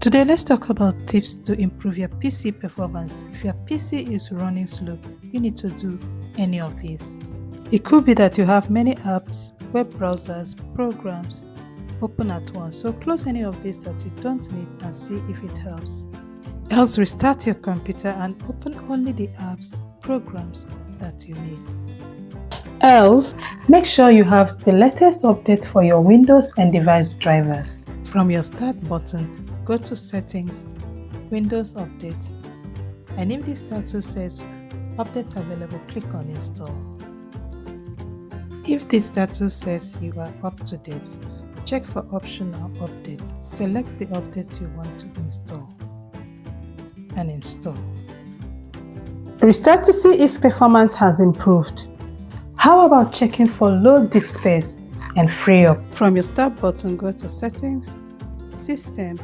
Today, let's talk about tips to improve your PC performance. If your PC is running slow, you need to do any of these. It could be that you have many apps, web browsers, programs open at once, so close any of these that you don't need and see if it helps. Else, restart your computer and open only the apps, programs that you need. Else, make sure you have the latest update for your Windows and device drivers. From your Start button, go to Settings, Windows Update, and if the status says Update Available, click on Install. If the status says you are up to date, check for Optional Updates. Select the update you want to install and install. Restart to see if performance has improved. How about checking for low disk space and free up? From your Start button, go to Settings, System,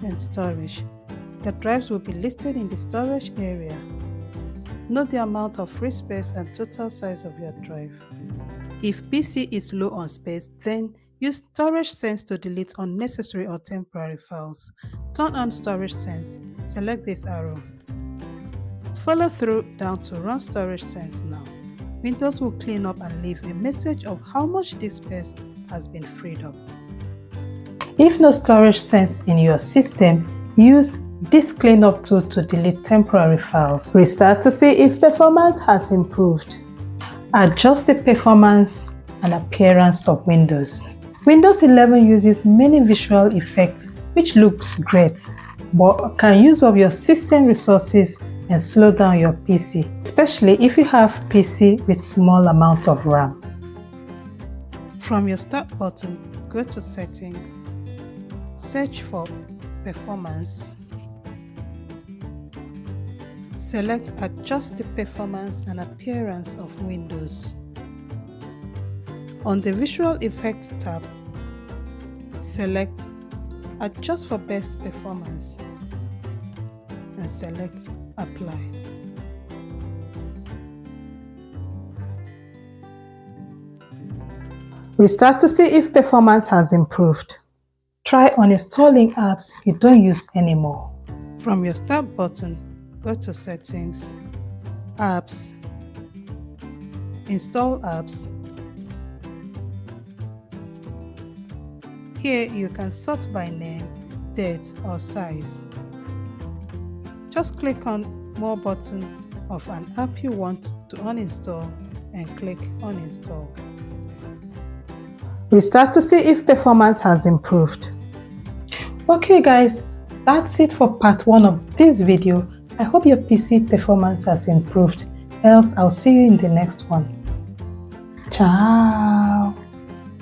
and Storage. The drives will be listed in the storage area. Note the amount of free space and total size of your drive. If PC is low on space, then use Storage Sense to delete unnecessary or temporary files. Turn on Storage Sense. Select this arrow. Follow through down to Run Storage Sense now. Windows will clean up and leave a message of how much disk space has been freed up. If no Storage Sense in your system, use Disk Cleanup tool to delete temporary files. Restart to see if performance has improved. Adjust the performance and appearance of Windows. Windows 11 uses many visual effects which looks great, but can use up your system resources and slow down your PC, especially if you have PC with small amount of RAM. From your Start button, go to Settings, search for Performance. Select Adjust the performance and appearance of Windows. On the Visual Effects tab, select Adjust for best performance and select Apply. Restart to see if performance has improved. Try uninstalling apps you don't use anymore. From your Start button, go to Settings, Apps, Install Apps. Here you can sort by name, date, or size. Just click on More button of an app you want to uninstall and click Uninstall. Restart to see if performance has improved. Okay guys, that's it for part 1 of this video. I hope your PC performance has improved. Else, I'll see you in the next one. Ciao!